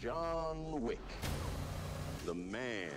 John Wick, the man.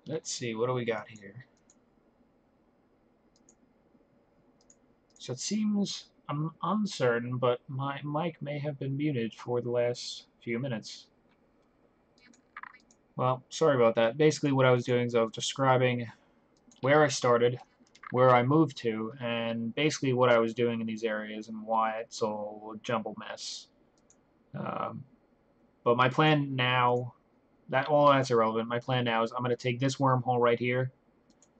Let's see, what do we got here? So it seems, I'm uncertain, but my mic may have been muted for the last few minutes. Well, sorry about that. Basically what I was doing is I was describing where I started, where I moved to, and basically what I was doing in these areas and why it's all a jumbled mess. But my plan now, all that's irrelevant. My plan now is I'm going to take this wormhole right here,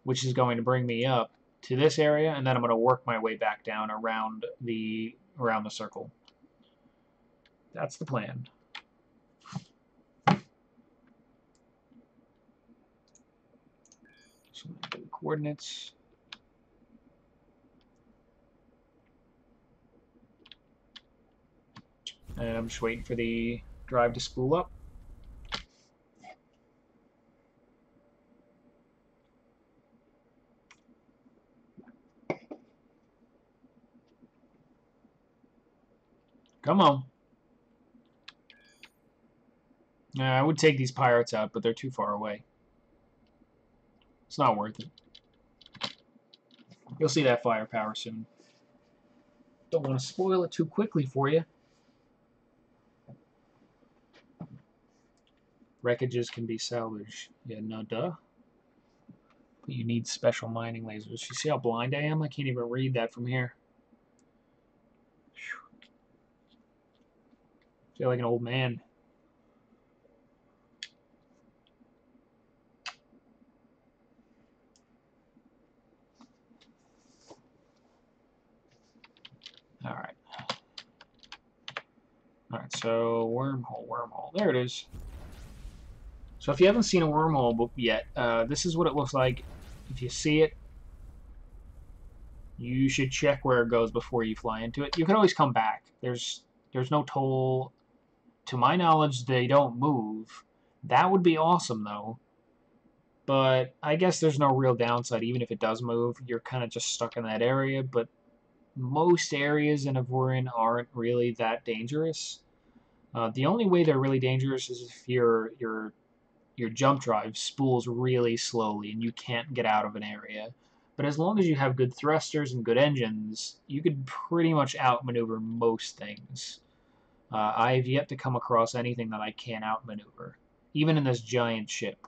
which is going to bring me up to this area, and then I'm going to work my way back down around the circle. That's the plan. So I'm going to do the coordinates. And I'm just waiting for the drive to spool up. Come on. I would take these pirates out, but they're too far away. It's not worth it. You'll see that firepower soon. Don't want to spoil it too quickly for you. Wreckages can be salvaged. Yeah, no duh. But you need special mining lasers. You see how blind I am? I can't even read that from here. I feel like an old man. Alright. Alright, so wormhole. There it is. So if you haven't seen a wormhole yet, this is what it looks like. If you see it, you should check where it goes before you fly into it. You can always come back. There's no toll. To my knowledge, they don't move. That would be awesome, though. But I guess there's no real downside. Even if it does move, you're kind of just stuck in that area. But most areas in Avorion aren't really that dangerous. The only way they're really dangerous is if your jump drive spools really slowly and you can't get out of an area. But as long as you have good thrusters and good engines, you could pretty much outmaneuver most things. I've yet to come across anything that I can't outmaneuver, even in this giant ship.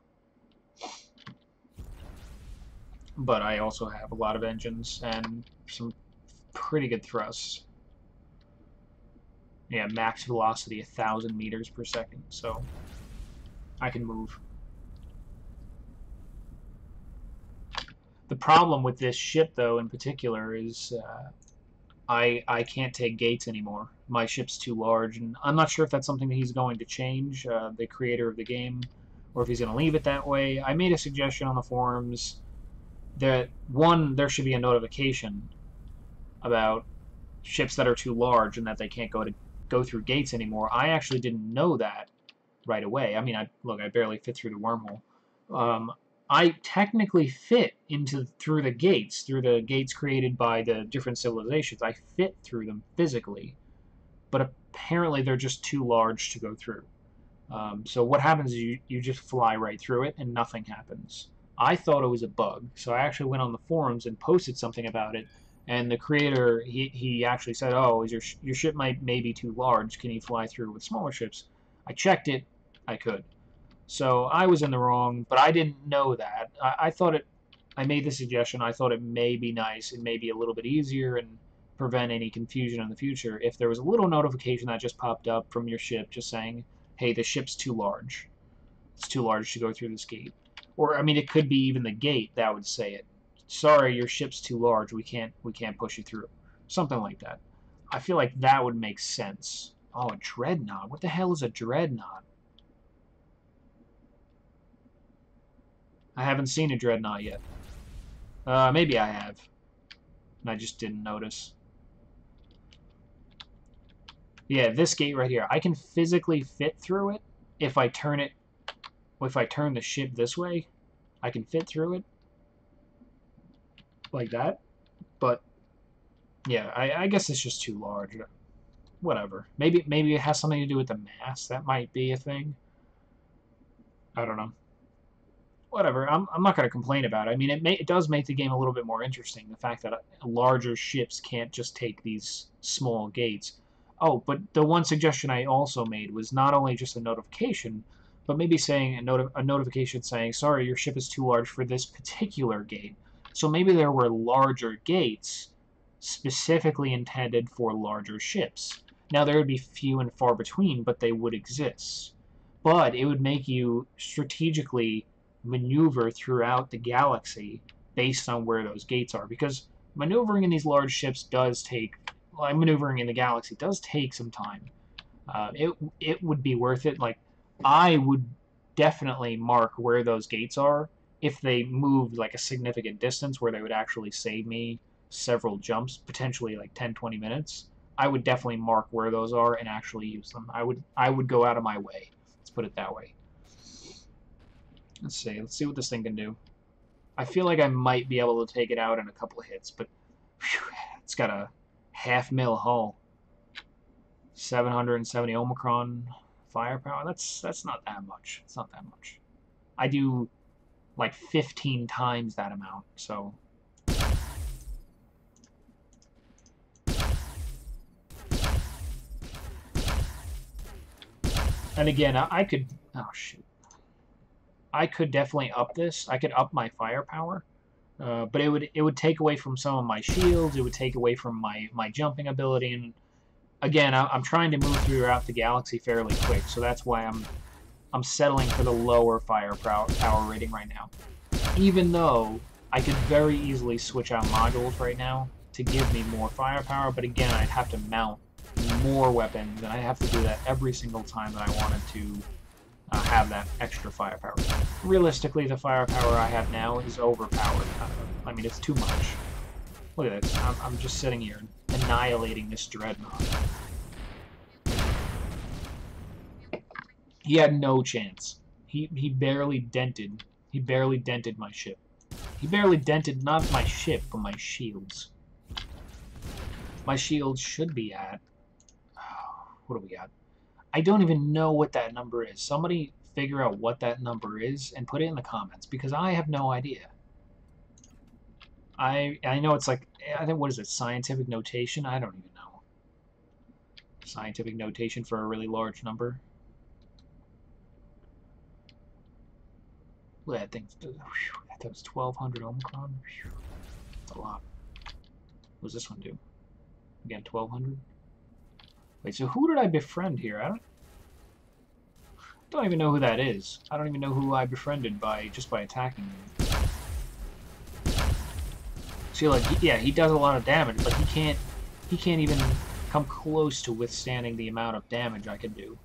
But I also have a lot of engines and some pretty good thrusts. Yeah, max velocity 1,000 meters per second, so I can move. The problem with this ship, though, in particular, is I can't take gates anymore. My ship's too large, and I'm not sure if that's something that he's going to change, the creator of the game, or if he's going to leave it that way. I made a suggestion on the forums that, one, there should be a notification about ships that are too large and that they can't go through gates anymore. I actually didn't know that right away. I mean, I barely fit through the wormhole. I technically fit through the gates created by the different civilizations. I fit through them physically, but apparently they're just too large to go through. So what happens is you just fly right through it and nothing happens. I thought it was a bug, so I actually went on the forums and posted something about it. And the creator, he actually said, "Oh, your ship may be too large. Can you fly through with smaller ships?" I checked it. I could. So I was in the wrong, but I didn't know that. I thought it. I made the suggestion. I thought it may be nice and maybe a little bit easier and prevent any confusion in the future if there was a little notification that just popped up from your ship just saying, "Hey, the ship's too large. It's too large to go through this gate." Or I mean, it could be even the gate that would say it. "Sorry, your ship's too large. We can't push you through." Something like that. I feel like that would make sense. Oh, a dreadnought. What the hell is a dreadnought? I haven't seen a dreadnought yet. Maybe I have. And I just didn't notice. Yeah, this gate right here. I can physically fit through it if I turn the ship this way. I can fit through it. Like that. But, yeah, I guess it's just too large. Whatever. Maybe it has something to do with the mass. That might be a thing. I don't know. whatever. I'm not going to complain about it. I mean, it does make the game a little bit more interesting. The fact that larger ships can't just take these small gates. Oh, but the one suggestion I also made was not only just a notification, but maybe saying a notification saying, sorry, your ship is too large for this particular gate. So maybe there were larger gates specifically intended for larger ships. Now, there would be few and far between, but they would exist. But it would make you strategically maneuver throughout the galaxy based on where those gates are. Because maneuvering in these large ships does take, like maneuvering in the galaxy does take some time. It would be worth it. Like, I would definitely mark where those gates are if they moved like a significant distance where they would actually save me several jumps, potentially like 10-20 minutes. I would definitely mark where those are and actually use them. I would go out of my way. Let's put it that way. Let's see what this thing can do. I feel like I might be able to take it out in a couple of hits, but whew, it's got a 1/2 mil hull. 770 Omicron firepower. That's not that much. It's not that much. I do like 15 times that amount, so. And again, I could, oh shoot. I could definitely up this. I could up my firepower, but it would take away from some of my shields. It would take away from my jumping ability. And again, I'm trying to move throughout the galaxy fairly quick, so that's why I'm settling for the lower firepower rating right now. Even though I could very easily switch out modules right now to give me more firepower, but again, I'd have to mount more weapons, and I have to do that every single time that I wanted to have that extra firepower. Realistically, the firepower I have now is overpowered. I mean, it's too much. Look at this. I'm just sitting here annihilating this dreadnought. He had no chance. He barely dented. He barely dented my ship. He barely dented not my ship, but my shields. My shields should be at... what do we got? I don't even know what that number is. Somebody figure out what that number is and put it in the comments, because I have no idea. I know it's like, I think, what is it, scientific notation? I don't even know. Scientific notation for a really large number. Look at that thing. I thought it was 1200 Omicron. That's a lot. What does this one do? Again, 1200? Wait, so who did I befriend here? I don't even know who that is. I don't even know who I befriended just by attacking him. See, like, yeah, he does a lot of damage, but he can't even come close to withstanding the amount of damage I can do.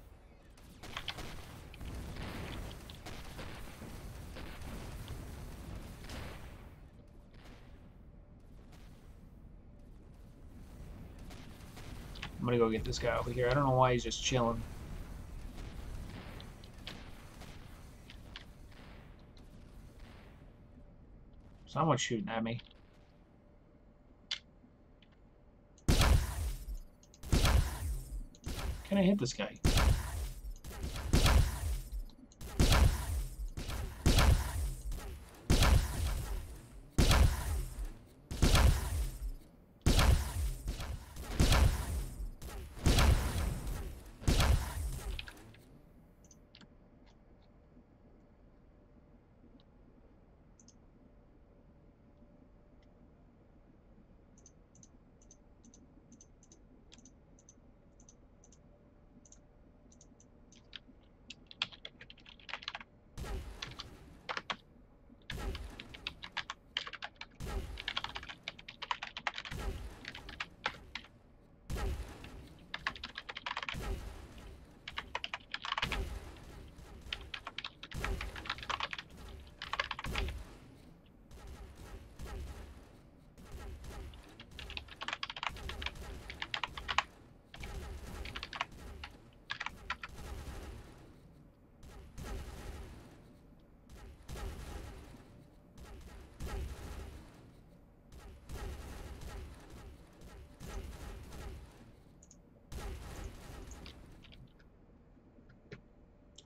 I'm gonna go get this guy over here. I don't know why he's just chilling. Someone's shooting at me. Can I hit this guy?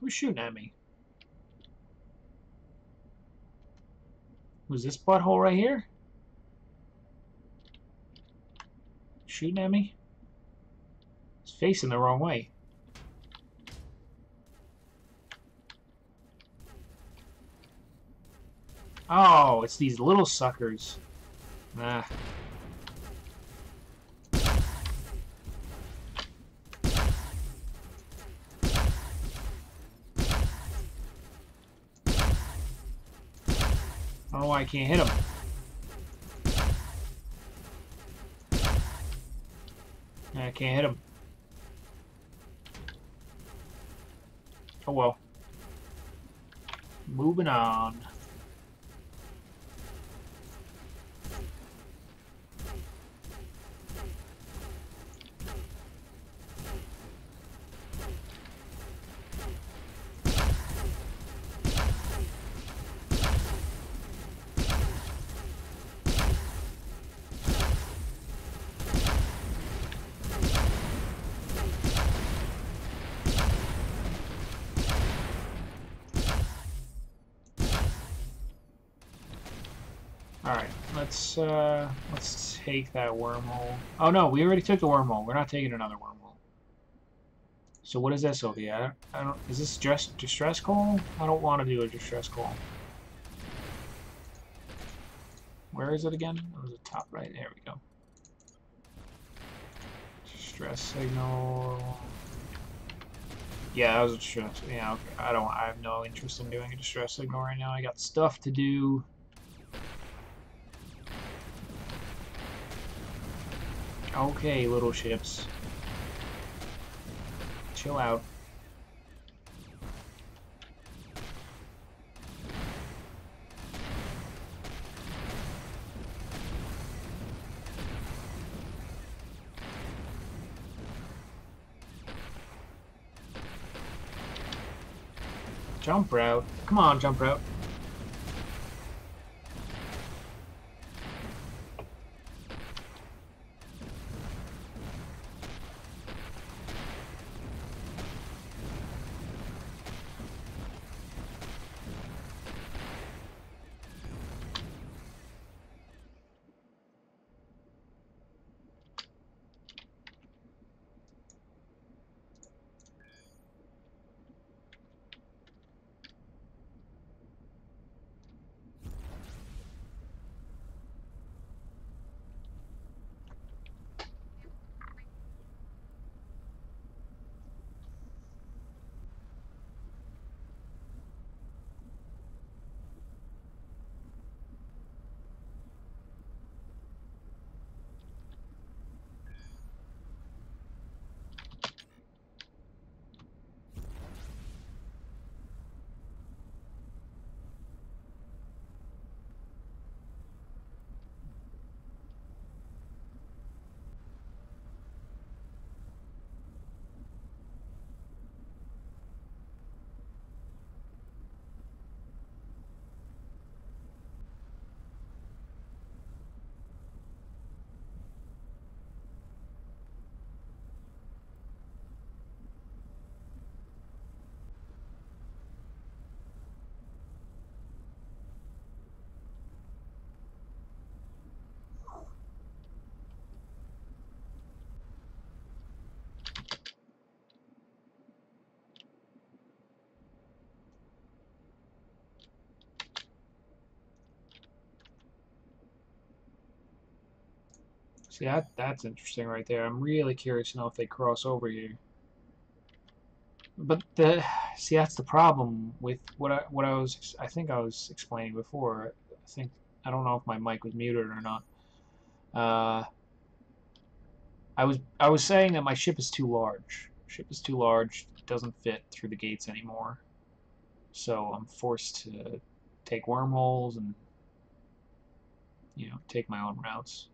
Who's shooting at me? Was this butthole right here? Shooting at me? It's facing the wrong way. Oh, it's these little suckers. Nah. I don't know why I can't hit him. I can't hit him. Oh well. Moving on. Alright, let's take that wormhole. Oh no, we already took the wormhole. We're not taking another wormhole. So what is this over here? I don't. Is this just distress call? I don't want to do a distress call. Where is it again? Oh, it was the top right. There we go. Distress signal. Yeah, that was a distress. Yeah, okay. I have no interest in doing a distress signal right now. I got stuff to do. Okay, little ships. Chill out. Jump route. Come on, jump route. See, that's interesting right there. I'm really curious to know if they cross over here. But see, that's the problem with what I think I was explaining before. I don't know if my mic was muted or not. I was saying that my ship is too large. Ship is too large. It doesn't fit through the gates anymore. So I'm forced to take wormholes and take my own routes.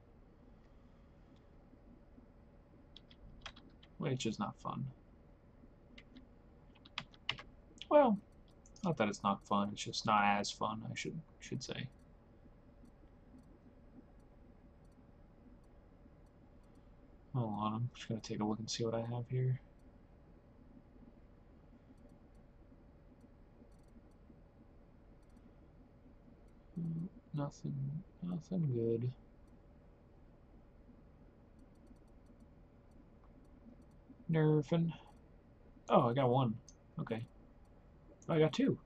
Which is not fun. Well, not that it's not fun, it's just not as fun, I should say. Hold on, I'm just gonna take a look and see what I have here. Nothing good. Nerfing. Oh, I got one. Okay. Oh, I got two.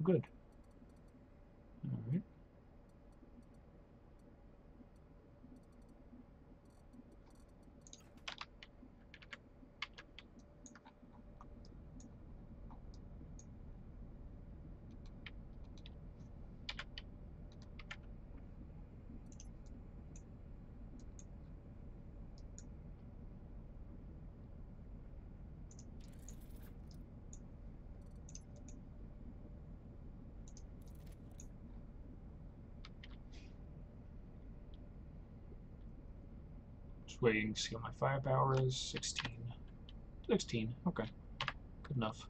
Good. Alright. Just waiting to see what my firepower is. 16. 16. Okay. Good enough.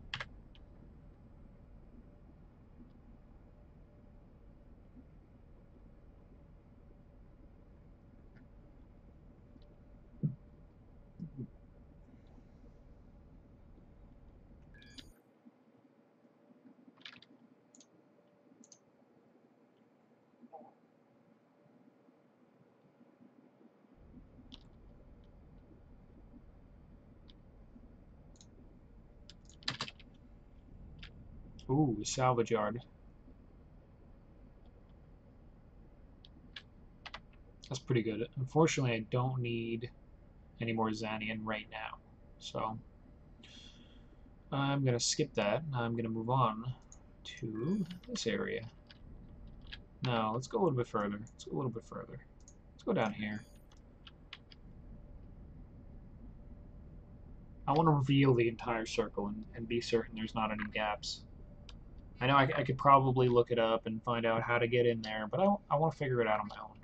Ooh, salvage yard. That's pretty good. Unfortunately, I don't need any more Xanian right now. So, I'm going to skip that. I'm going to move on to this area. No, let's go a little bit further. Let's go a little bit further. Let's go down here. I want to reveal the entire circle and be certain there's not any gaps. I know I could probably look it up and find out how to get in there, but I want to figure it out on my own.